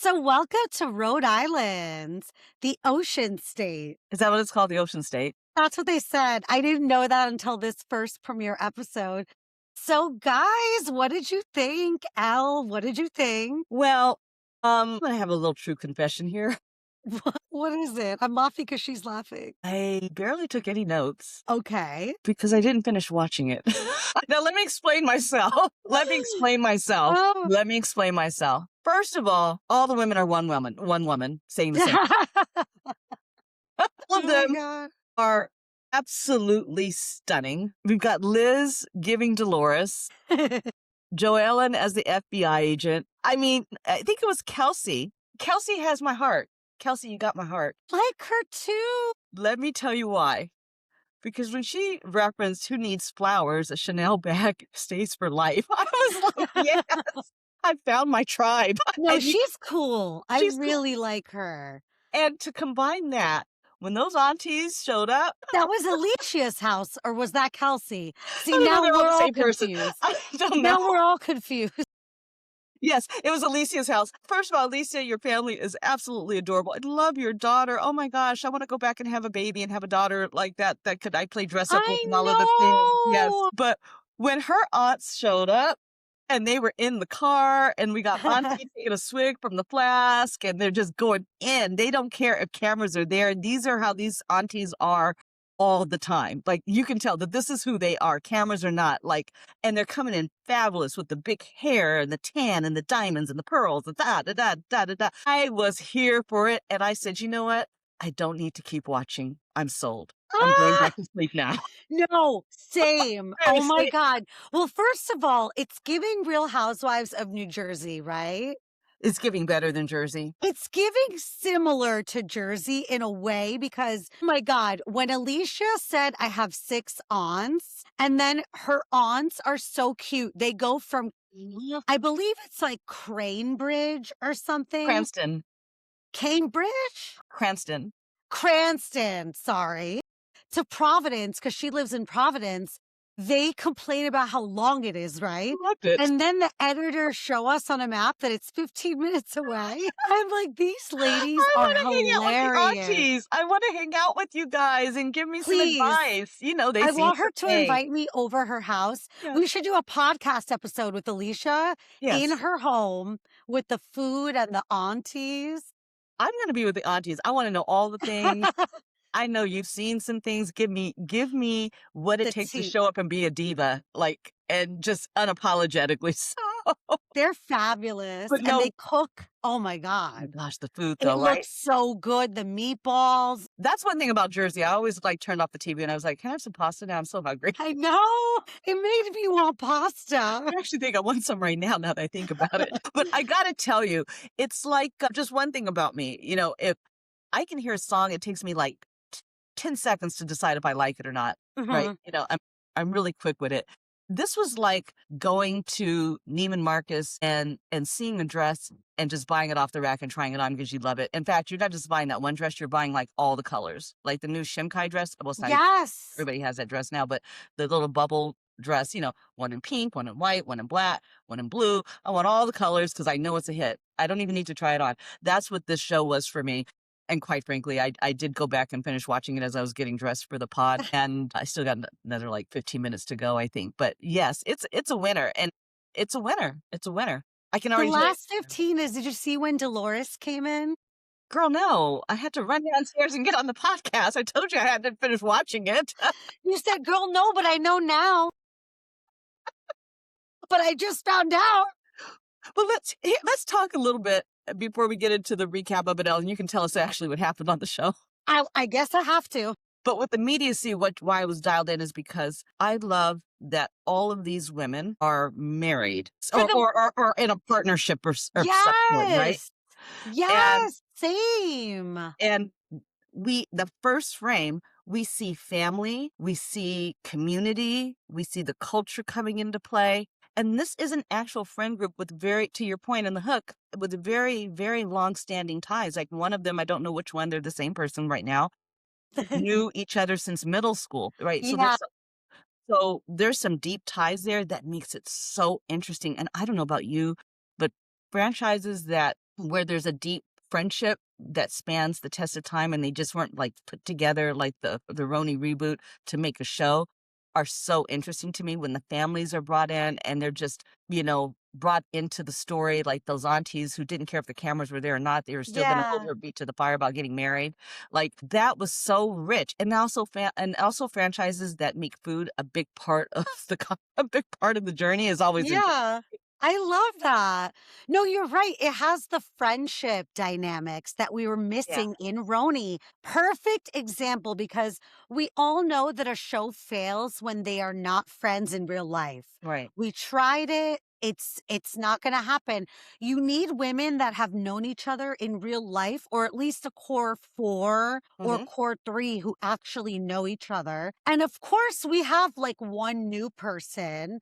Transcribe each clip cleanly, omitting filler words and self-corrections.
So, welcome to Rhode Island, the ocean state. Is that what it's called? The Ocean State? That's what they said. I didn't know that until this first premiere episode. So, guys, what did you think? Elle, what did you think? Well, I'm gonna have a little true confession here. What is it? I'm laughing because she's laughing. I barely took any notes Okay. because I didn't finish watching it. Now, let me explain myself. Let me explain myself. Oh. Let me explain myself. First of all the women are one woman saying the same. All of Oh them my God. are absolutely stunning. We've got Liz giving Dolores, Joellen as the FBI agent. I mean, I think it was Kelsey. Kelsey has my heart. Kelsey, you got my heart. Like her too. Let me tell you why. Because when she referenced who needs flowers, a Chanel bag stays for life. I was like, yes, I found my tribe. No, she's cool. I She's cool. really like her. And to combine that, when those aunties showed up, That was Alicia's house, or was that Kelsey? See, I don't know, now they're all we're the all same person. confused. I don't Now know. we're all confused. Yes, it was Alicia's house. First of all, Alicia, your family is absolutely adorable. I love your daughter. Oh my gosh, I want to go back and have a baby and have a daughter like that. That could I play dress up with I and all of the things. Yes, know. but when her aunts showed up and they were in the car and we got auntie taking a swig from the flask and they're just going in. They don't care if cameras are there. And these are how these aunties are all the time. Like you can tell that this is who they are. Cameras are not like, and they're coming in fabulous with the big hair and the tan and the diamonds and the pearls. And da da da da da da. I was here for it, and I said, you know what? I don't need to keep watching. I'm sold. I'm going Ah, back to sleep now. no, same. Oh my Seriously. God. Well, first of all, it's giving Real Housewives of New Jersey, right? It's giving better than Jersey. It's giving similar to Jersey in a way because, oh my God, when Alicia said, I have 6 aunts, and then her aunts are so cute. They go from, I believe it's like Cranebridge or something. Cranston. Cambridge? Cranston, sorry. To Providence, because she lives in Providence. They complain about how long it is, right? I loved it. And then the editors show us on a map that it's 15 minutes away. I'm like, these ladies I are want to hang out with the hilarious. aunties. I want to hang out with you guys and give me Please. some advice. You know, they I seem want her to pay. invite me over her house. Yeah. We should do a podcast episode with Alicia Yes. in her home with the food and the aunties. I'm going to be with the aunties. I want to know all the things. I know you've seen some things. Give me what it The takes to tea. show up and be a diva, like, and just unapologetically so. They're fabulous. But And no, they cook. Oh my oh my God. gosh, the food It though, right? looks so good. The meatballs. That's one thing about Jersey. I always like turned off the TV and I was like, can I have some pasta now? I'm so hungry. I know. It made me want pasta. I actually think I want some right now that I think about it. But I got to tell you, it's like just one thing about me, you know, if I can hear a song, it takes me like 10 seconds to decide if I like it or not, right? Mhm. You know, I'm really quick with it. This was like going to Neiman Marcus and seeing a dress and just buying it off the rack and trying it on because you love it. In fact, you're not just buying that one dress, you're buying like all the colors. Like the new Shimkai dress. Well, it's not even- Yes. everybody has that dress now, but the little bubble dress, you know, one in pink, one in white, one in black, one in blue. I want all the colors because I know it's a hit. I don't even need to try it on. That's what this show was for me. And quite frankly, I did go back and finish watching it as I was getting dressed for the pod. And I still got another like 15 minutes to go, I think. But yes, it's a winner. And it's a winner. It's a winner. I can The already tell you. last 15 is, did you see when Dolores came in? Girl, no. I had to run downstairs and get on the podcast. I told you I had to finish watching it. You said, girl, no, but I know now. But I just found out. But let's talk a little bit before we get into the recap of it, Elle, and you can tell us actually what happened on the show. I guess I have to. But with the immediacy, why I was dialed in is because I love that all of these women are married or in a partnership or something, right? Yes. Yes. Same. And the first frame, we see family, we see community, we see the culture coming into play. And this is an actual friend group with to your point in the hook, with very, very long-standing ties. Like one of them, I don't know which one, they're the same person right now, knew each other since middle school, right? Yeah. So there's some deep ties there that makes it so interesting. And I don't know about you, but franchises that where there's a deep friendship that spans the test of time and they just weren't like put together like the Roni reboot to make a show are so interesting to me when the families are brought in and they're just, brought into the story like those aunties who didn't care if the cameras were there or not, they were still going to hold Yeah. their feet to the fire about getting married. Like that was so rich. And also and also franchises that make food a big part of a big part of the journey is always interesting. Yeah. I love that. No, you're right. It has the friendship dynamics that we were Yeah, missing in Roni. Perfect example because we all know that a show fails when they are not friends in real life. right. We tried it. It's not going to happen. You need women that have known each other in real life or at least a core 4 or Hmm. core 3 who actually know each other. And of course, we have like one new person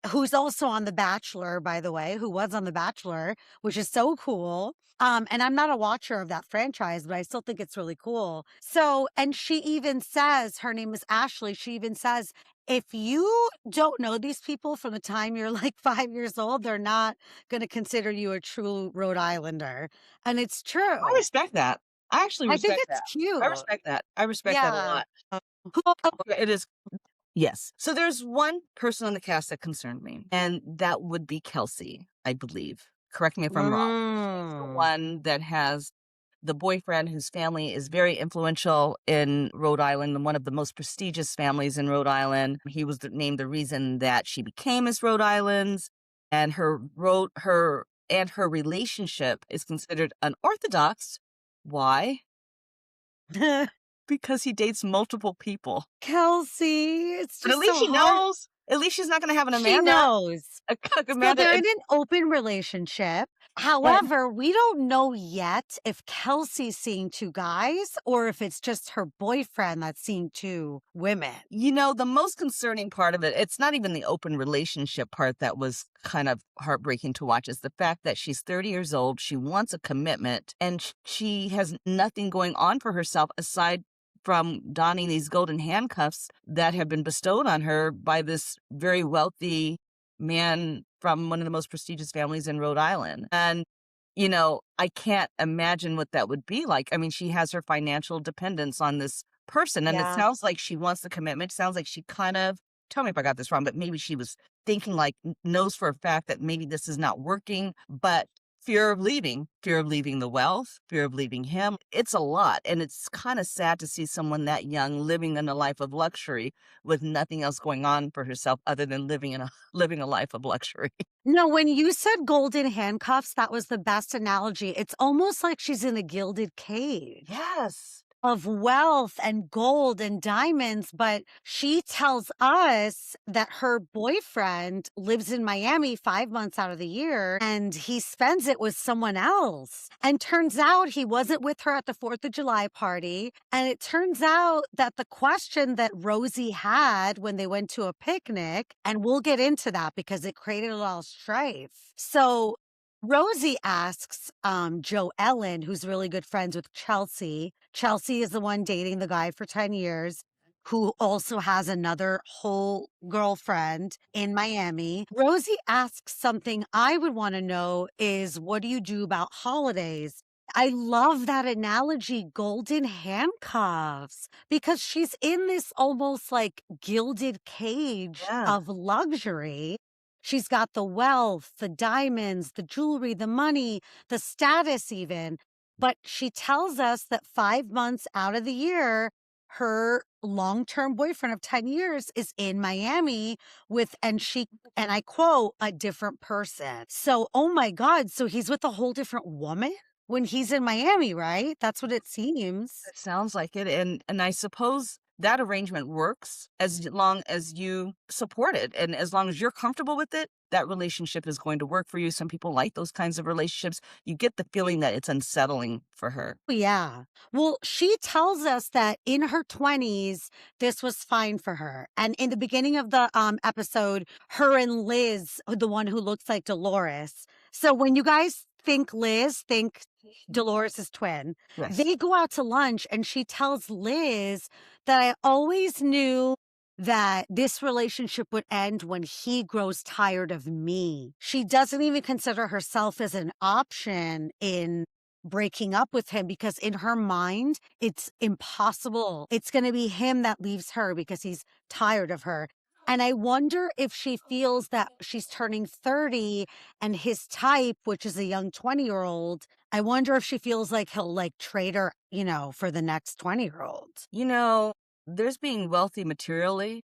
who's also on The Bachelor, by the way, who was on The Bachelor, which is so cool. And I'm not a watcher of that franchise, but I still think it's really cool. So, and she even says, her name is Ashley. She even says, if you don't know these people from the time you're like 5 years old, they're not going to consider you a true Rhode Islander. And it's I true. respect that. I actually I think respect it's that. cute. I respect that. I respect that a Yeah. lot. Who okay, it is yes. So there's one person on the cast that concerned me, and that would be Kelsey, I believe. Correct me if I'm wrong. She's the Mm. one that has the boyfriend whose family is very influential in Rhode Island and one of the most prestigious families in Rhode Island. He was named the reason that she became Miss Rhode Island's, and her relationship is considered unorthodox. Why? Because he dates multiple people. Kelsey, it's But at just least so she hard. knows. At least she's not gonna have an She Amanda. knows. A So Amanda they're and in an open relationship. right. However, we don't know yet if Kelsey's seeing two guys or if it's just her boyfriend that's seeing two women. The most concerning part of it, it's not even the open relationship part that was kind of heartbreaking to watch, is the fact that she's 30 years old, she wants a commitment, and she has nothing going on for herself aside from donning these golden handcuffs that have been bestowed on her by this very wealthy man from one of the most prestigious families in Rhode Island. And I can't imagine what that would be like. I mean, she has her financial dependence on this person, and it Yeah. sounds like she wants the commitment. Sounds like she kind of tell me if I got this wrong, but maybe she was thinking like knows for a fact that maybe this is not working, but fear of leaving the wealth, fear of leaving him. It's a lot. And it's kind of sad to see someone that young living in a life of luxury with nothing else going on for herself other than living a life of luxury. No, when you said golden handcuffs, that was the best analogy. It's almost like she's in a gilded cage Yes. of wealth and gold and diamonds, but she tells us that her boyfriend lives in Miami 5 months out of the year and he spends it with someone else. And turns out he wasn't with her at the 4th of July party. And it turns out that the question that Rosie had when they went to a picnic, and we'll get into that because it created a lot of strife. So Rosie asks Joe Ellen, who's really good friends with Chelsea. Chelsea is the one dating the guy for 10 years, who also has another whole girlfriend in Miami. Rosie asks something I would want to know is what do you do about holidays? I love that analogy, golden handcuffs, because she's in this almost like gilded cage Yeah. of luxury. She's got the wealth, the diamonds, the jewelry, the money, the status, even. But she tells us that 5 months out of the year, her long term boyfriend of 10 years is in Miami with, and I quote, a different person. So, oh my God. So he's with a whole different woman when he's in Miami, right? That's what it seems. It sounds like it, and I suppose that arrangement works as long as you support it, and as long as you're comfortable with it, that relationship is going to work for you. Some people like those kinds of relationships. You get the feeling that it's unsettling for her. Yeah. Well, she tells us that in her 20s, this was fine for her. And in the beginning of the episode, her and Liz, the one who looks like Dolores. So when you guys think Liz, think Dolores' twin. Yes. They go out to lunch and she tells Liz that I always knew that this relationship would end when he grows tired of me. She doesn't even consider herself as an option in breaking up with him because in her mind, it's impossible. It's going to be him that leaves her because he's tired of her. And I wonder if she feels that she's turning 30 and his type, which is a young 20-year-old, I wonder if she feels like he'll like trade her, for the next 20-year-old. You know, there's being wealthy materially,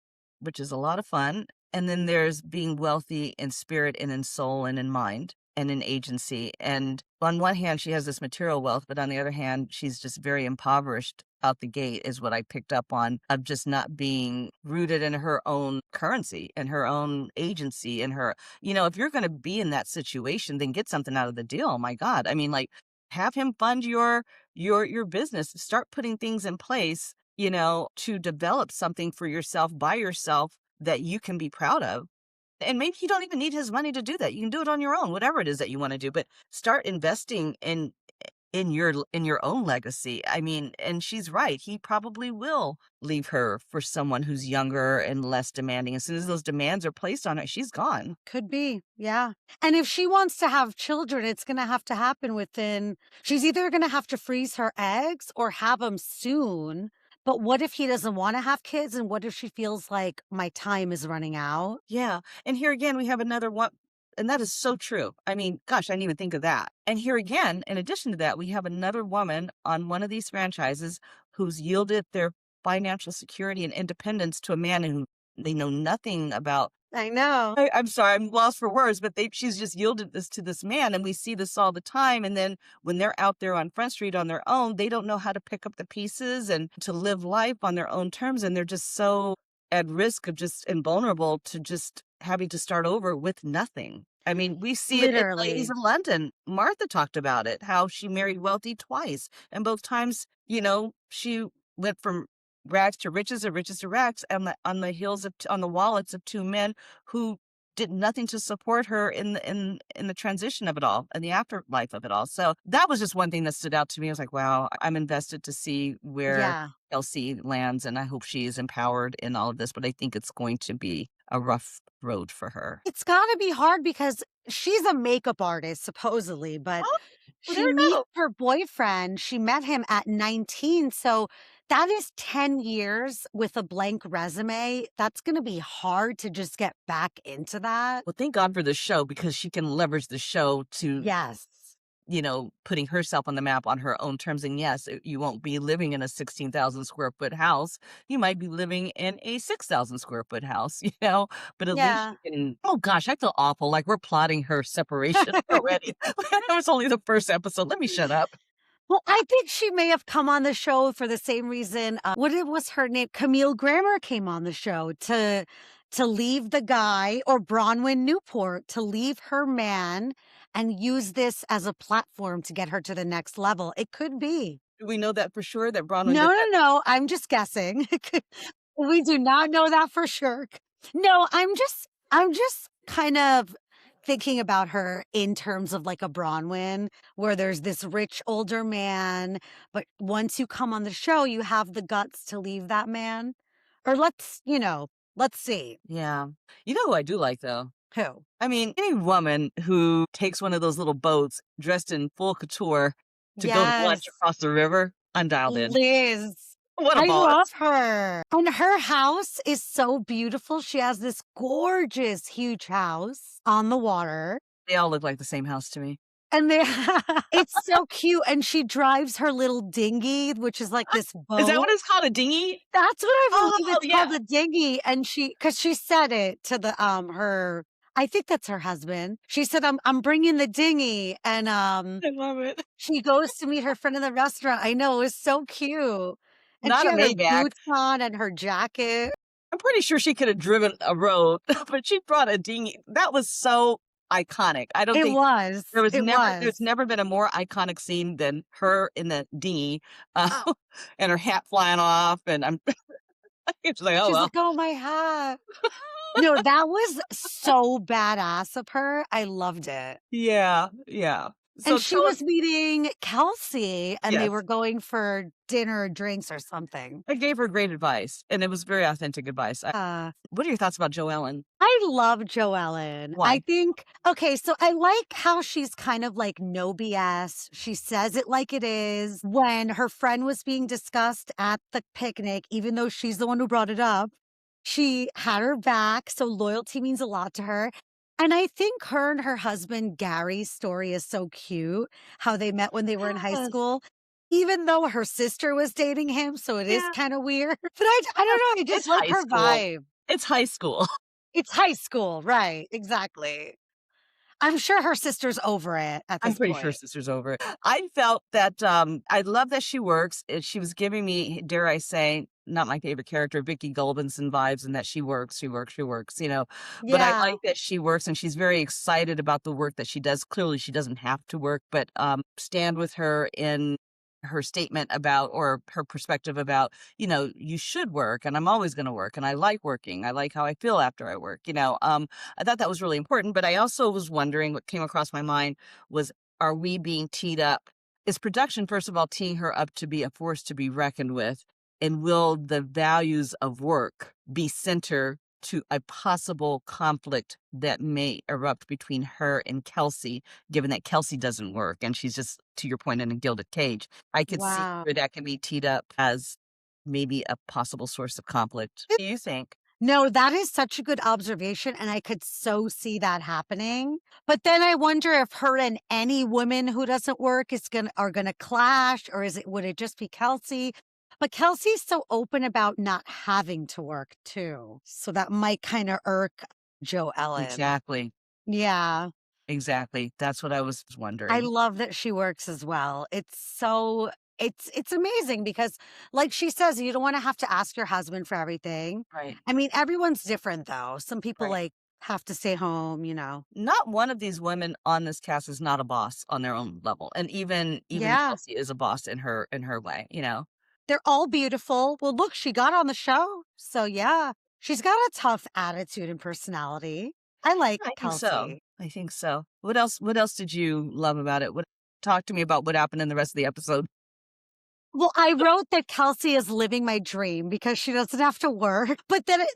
which is a lot of fun, and then there's being wealthy in spirit and in soul and in mind and in agency. And on one hand, she has this material wealth, but on the other hand, she's just very impoverished out the gate, is what I picked up on, of just not being rooted in her own currency and her own agency and her, if you're going to be in that situation, then get something out of the deal. My God. I mean, like, have him fund your business. Start putting things in place, to develop something for yourself by yourself that you can be proud of. And maybe you don't even need his money to do that. You can do it on your own, whatever it is that you want to do, but start investing in your own legacy. I mean, and she's right. He probably will leave her for someone who's younger and less demanding. As soon as those demands are placed on her, she's gone. Could be. Yeah. And if she wants to have children, it's going to happen she's either going to have to freeze her eggs or have them soon. But what if he doesn't want to have kids? And what if she feels like my time is running out? Yeah. And here again, we have another one. And that is so true. I mean, gosh, I didn't even think of that. And here again, in addition to that, we have another woman on one of these franchises who's yielded their financial security and independence to a man who they know nothing about. I know. I'm sorry, I'm lost for words, but she's just yielded this to this man, and we see this all the time. And then when they're out there on Front Street on their own, they don't know how to pick up the pieces and to live life on their own terms, and they're just so at risk of just invulnerable to just having to start over with nothing. I mean, we see it in Ladies Literally. in London. Martha talked about it, how she married wealthy twice, and both times, she went from rags to riches or riches to rags on the heels of on the wallets of two men who did nothing to support her in the transition of it all and the afterlife of it all. So that was just one thing that stood out to me. I was like, wow, I'm invested to see where Yeah. Elsie lands, and I hope she is empowered in all of this, but I think it's going to be a rough road for her. It's got to be hard because she's a makeup artist, supposedly, but Oh, well, there she you meets go. her boyfriend. She met him at 19. So that is 10 years with a blank resume. That's going to be hard to just get back into that. Well, thank God for the show, because she can leverage the show to, Yes. putting herself on the map on her own terms. And yes, you won't be living in a 16,000 square foot house. You might be living in a 6,000 square foot house, but at least Yeah. you can, oh gosh, I feel awful. Like we're plotting her separation already. That was only the first episode. Let me shut up. Well, I think she may have come on the show for the same reason. Was her name? Camille Grammer came on the show to leave the guy, or Bronwyn Newport to leave her man and use this as a platform to get her to the next level. It could be. Do we know that for sure that Bronwyn No, did no, that? no. I'm just guessing. We do not know that for sure. No, I'm just kind of thinking about her in terms of like a Bronwyn, where there's this rich older man, but once you come on the show, you have the guts to leave that man. Or let's see. Yeah. You know who I do like though? Who? I mean, any woman who takes one of those little boats dressed in full couture to go to lunch Yes. across the river, I'm dialed in. Liz. What a I love boss. her. And her house is so beautiful. She has this gorgeous, huge house on the water. They all look like the same house to me. And they it's so cute, and she drives her little dinghy, which is like this Is that boat. what it's called? A dinghy? That's what I believe Oh, it's called, yeah. a dinghy, and because she said it to her I think that's her husband. She said, "I'm bringing the dinghy," and, I love it. she goes to meet her friend in the restaurant. I know, it was so cute. And Not she a had her Maybach. boots on and her jacket. I'm pretty sure she could have driven a road, but she brought a dinghy. That was so iconic. I don't It think was, it there's was. never been a more iconic scene than her in the dinghy, and her hat flying off, and I'm it's like, "Oh, She's well." like, "Oh, my hat." No, that was so badass of her. I loved it. Yeah, yeah. And So she tell us. was meeting Kelsey, and they were Yes. going for dinner or drinks or something. I gave her great advice, and it was very authentic advice. What are your thoughts about Joellen? I love Joellen. I Why? think okay, so I like how she's kind of like no BS. She says it like it is. When her friend was being discussed at the picnic, even though she's the one who brought it up, she had her back. So loyalty means a lot to her. And I think her and her husband Gary's story is so cute, how they met when they were in high Yes. school. Even though her sister was dating him, so it is Yeah. kind of weird. But I don't know, I just It's like high her school. vibe. It's high school. It's high school, right, exactly. I'm sure her sister's over it at I'm this pretty sure point. Sister's over it. I felt that, I love that she works. She was giving me, dare I say, not my favorite character, Vicky Goldenson vibes, and that she works, you know. But I Yeah, like that she works and she's very excited about the work that she does. Clearly, she doesn't have to work, but stand with her in her statement about, or her perspective about, you should work, and I'm always going to work, and I like working. I like how I feel after I work. I thought that was really important. But I also was wondering, what came across my mind was, are we being teed up? Is production, first of all, teeing her up to be a force to be reckoned with? And will the values of work be center to a possible conflict that may erupt between her and Kelsey, given that Kelsey doesn't work and she's just, to your point, in a gilded cage? I could see wow. where that can be teed up as maybe a possible source of conflict. What do you think? No, that is such a good observation, and I could so see that happening. But then I wonder if her and any woman who doesn't work is gonna are gonna clash, or would it just be Kelsey? But Kelsey's so open about not having to work too, so that might kind of irk Joe Ellen. Exactly. Yeah. Exactly. That's what I was I wondering. love that she works as well. It's amazing because like she says, you don't want to have to ask your husband for everything. Right. I mean, everyone's different though. Some people Right. like have to stay home. Not one of these women on this cast is not a boss on their own level, and even Yeah. Kelsey is a boss in her way, you know? They're all beautiful. Well, look, she got on the show. So yeah, she's got a tough attitude and personality. I like I think so. Kelsey. I think so. What else did you love about it? What Talk to me about what happened in the rest of the episode. Well, I wrote that Kelsey is living my dream because she doesn't have to work. But then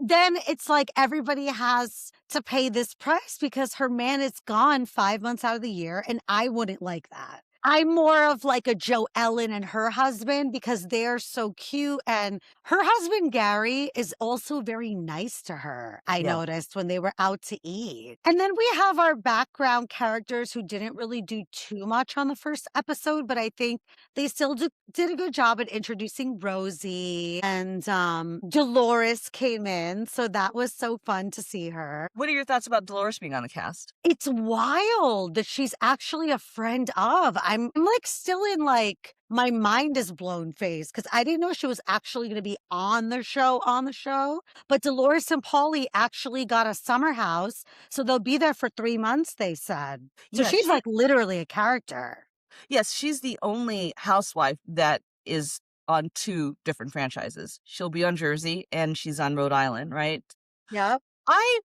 it's like everybody has to pay this price because her man is gone 5 months out of the year, and I wouldn't like that. I'm more of like a Joe Ellen and her husband because they're so cute. And her husband, Gary, is also very nice to her. I Yeah. noticed when they were out to eat. And then we have our background characters who didn't really do too much on the first episode, but I think they still did a good job at introducing Rosie, and Dolores came in. So that was so fun to see her. What are your thoughts about Dolores being on the cast? It's wild that she's actually a friend of. I'm like still in like my mind is blown phase because I didn't know she was actually going to be on the show. But Dolores and Paulie actually got a summer house, so they'll be there for 3 months. They said so. Yeah, She's like literally a character. yes, she's the only housewife that is on 2 different franchises. She'll be on Jersey and she's on Rhode Island, right? Yep. I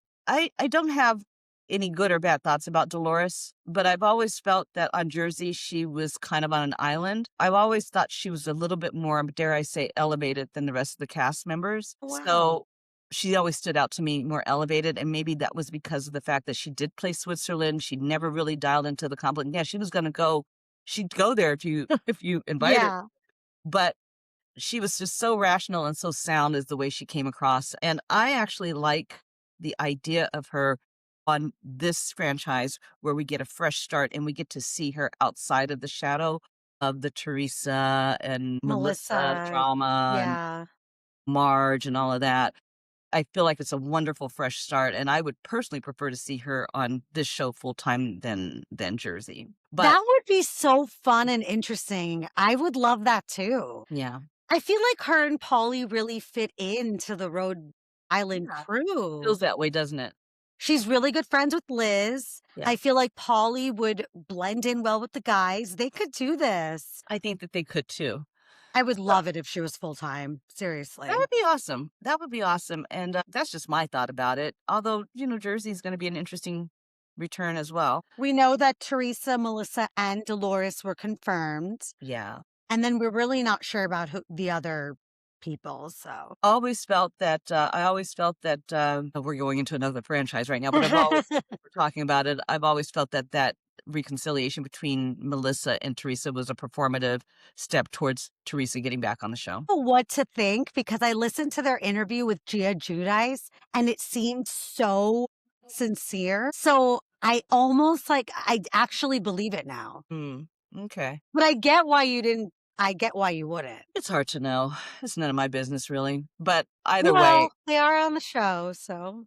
I don't have any good or bad thoughts about Dolores, but I've always felt that on Jersey she was kind of on an island. I've always thought she was a little bit more, dare I say, elevated than the rest of the cast members. Wow. So she always stood out to me more elevated, and maybe that was because of the fact that she did play Switzerland. She never really dialed into the conflict. Yeah, she was going to go. She'd go there if you if you invite her, Yeah. but she was just so rational and so sound is the way she came across. And I actually like the idea of her on this franchise where we get a fresh start and we get to see her outside of the shadow of the Teresa and Melissa Melissa. drama and Yeah. Marge and all of that. I feel like it's a wonderful fresh start, and I would personally prefer to see her on this show full time than Jersey. But That would be so fun and interesting. I would love that too. yeah, I feel like her and Polly really fit into the Rhode Island yeah, crew. feels that way, doesn't it? She's really good friends with Liz. Yeah. I feel like Polly would blend in well with the guys. They could do this. I think that they could too. I would love it if she was full time. That Seriously. would be awesome. That would be awesome, and, that's just my thought about it. Although, Jersey is gonna be an interesting return as well. We know that Teresa, Melissa, and Dolores were confirmed, Yeah. and then we're really not sure about who the other people, so I always felt that, we're going into another franchise right now, but we're talking about it. I've always felt that that reconciliation between Melissa and Teresa was a performative step towards Teresa getting back on the show. what to think because I listened to their interview with Gia Giudice and it seemed so sincere. So I almost like I actually believe it now. Hmm. Okay. But I get why you didn't I get why you wouldn't. It's hard to know. It's none of my business really. But either way, Well, they are on the show, so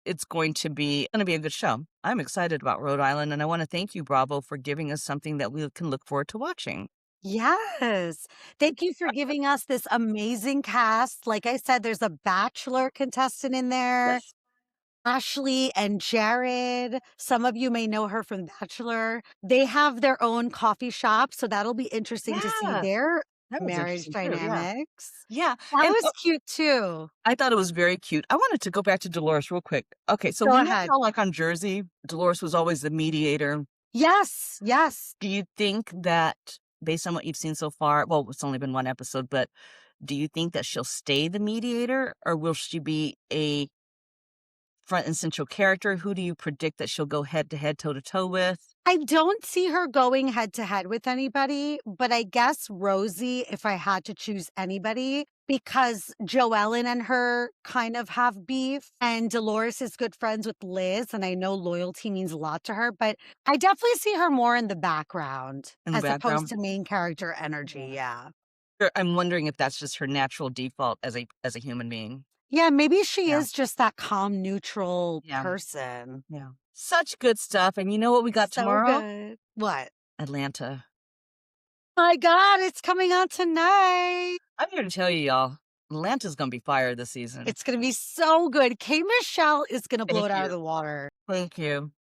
it's going to be a good show. I'm excited about Rhode Island, and I want to thank you, Bravo, for giving us something that we can look forward to watching. yes. Thank you for giving us this amazing cast. Like I said, there's a bachelor contestant in there. Yes. Ashley and Jared. Some of you may know her from Bachelor. They have their own coffee shop, so that'll be interesting to see Yeah, their that was marriage interesting too. Yeah, dynamics. yeah. That And was cute too. I thought it was very cute. I wanted to go back to Dolores real quick. Okay, so Go we know ahead. how, like on Jersey, Dolores was always the mediator. Yes, yes. Do you think that, based on what you've seen so far, well, it's only been one episode, but do you think that she'll stay the mediator, or will she be a front and central character? Who do you predict that she'll go head to head, toe to toe with? I don't see her going head to head with anybody, but I guess Rosie, if I had to choose anybody, because Joellen and her kind of have beef, and Dolores is good friends with Liz, and I know loyalty means a lot to her, but I definitely see her more in the background In the as opposed background? to main character energy. Yeah. Yeah. I'm wondering if that's just her natural default as a human being. Yeah, maybe she Yeah. is just that calm, neutral Yeah. person. Yeah. Such good stuff. And you know what we got So tomorrow? good. What? Atlanta. My God, it's coming out tonight. I'm here to tell you, y'all, Atlanta's gonna be fire this season. It's gonna be so good. K. Michelle is gonna blow Thank it out of you. the water. Thank you.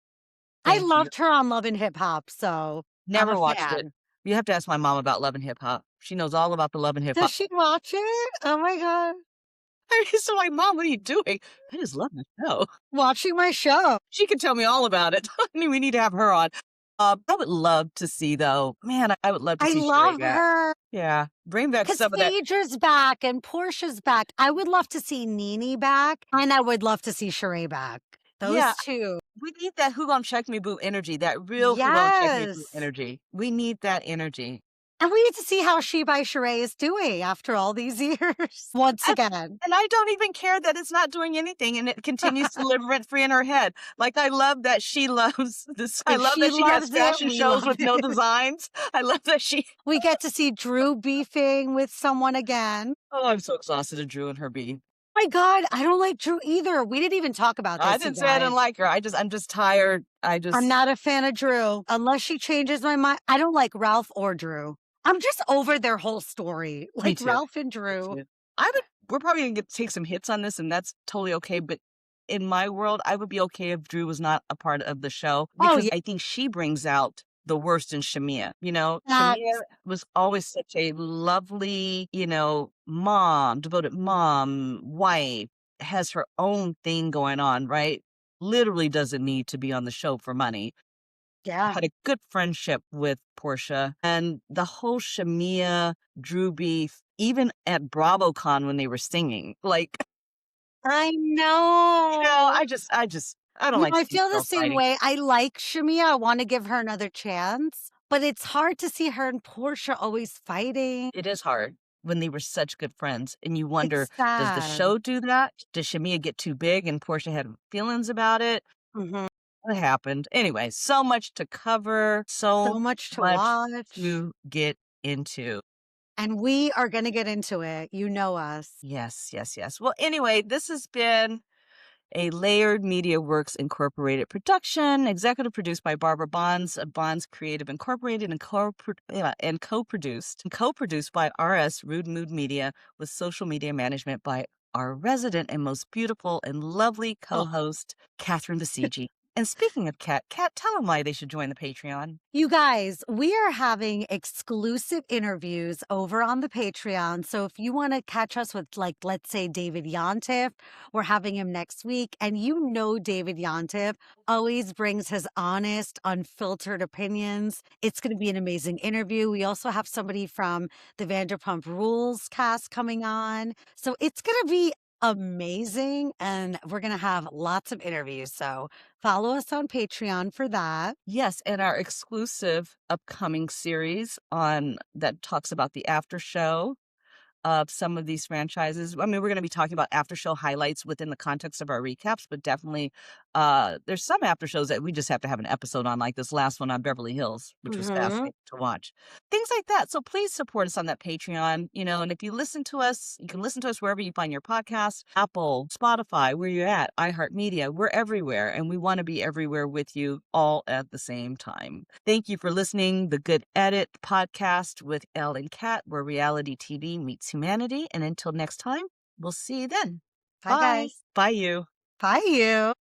I Thank you. loved her on Love and Hip Hop, so I'm a Never watched it. fan. You have to ask my mom about Love and Hip Hop. She knows all about the Love and Hip Does Hop. she watch it? Oh my God. So like, Mom, what are you doing? I just love the show. Watching my show. She can tell me all about it. I mean, we need to have her on. I would love to see though. Man, I would love to I see Sheree love back. her Yeah, bring back because some of that. Phaedra's back and Portia's back. I would love to see Nene back, and I would love to see Sheree back. Yeah, Those two. we need that Who Gon Check Me Boo energy, that real Who Gon Check Me Boo Yes. energy. We need that energy. And we need to see how She by Sheree is doing after all these years. Once And, again. and I don't even care that it's not doing anything and it continues to live rent free in her head. Like, I love that she loves this. I If love she that she has loves it, fashion we shows love with no it. designs. I love that she. We get to see Drew beefing with someone again. Oh, I'm so exhausted of Drew and her beef. My God, I don't like Drew either. We didn't even talk about I this, you didn't say I didn't guys. like her. I'm just tired. I'm not a fan of Drew. Unless she changes my mind. I don't like Ralph or Drew. I'm just over their whole story. Me Like too. Ralph and Me Drew. too. We're probably gonna take some hits on this, and that's totally okay. But in my world, I would be okay if Drew was not a part of the show Oh, because yeah. I think she brings out the worst in Shamia. Shamia That's, was always such a lovely, mom, devoted mom, wife, has her own thing going on, right? Literally doesn't need to be on the show for money. yeah. Had a good friendship with Portia, and the whole Shamia Drew beef, even at BravoCon when they were singing, like, I know. I don't like I seeing feel the girls same fighting. way. I like Shamia. I want to give her another chance. But it's hard to see her and Portia always fighting. It is hard when they were such good friends, and you wonder, It's does the sad. show do that? Does Shamia get too big and Portia had feelings about it? Mhm. What happened? Anyway, so much to cover, so So much to much watch. to get into. And we are going to get into it. You know us. Yes, yes, yes. Well, anyway, this has been a Layered Media Works Incorporated production, executive produced by Barbara Bonds of Bonds Creative Incorporated, and co-produced by RS Rude Mood Media, with social media management by our resident and most beautiful and lovely Oh, co-host, Catherine Basiji. And speaking of Kat, tell them why they should join the Patreon. You guys, we are having exclusive interviews over on the Patreon. So if you want to catch us with, like, let's say David Yontif, we're having him next week. And you know, David Yontif always brings his honest, unfiltered opinions. It's going to be an amazing interview. We also have somebody from the Vanderpump Rules cast coming on. So it's going to be amazing. And we're going to have lots of interviews. So follow us on Patreon for that. Yes, and our exclusive upcoming series on that talks about the after show of some of these franchises. I mean, we're going to be talking about after show highlights within the context of our recaps, but definitely there's some after shows that we just have to have an episode on, like this last one on Beverly Hills, which was Mhm. fascinating to watch. Things like that. So please support us on that Patreon, and if you listen to us, you can listen to us wherever you find your podcast, Apple, Spotify, where you're at, iHeartMedia, we're everywhere. And we want to be everywhere with you all at the same time. Thank you for listening. The Good Edit podcast with Elle and Kat, where reality TV meets humanity. And until next time, we'll see you then. Bye, Bye. guys. Bye, you. Bye, you.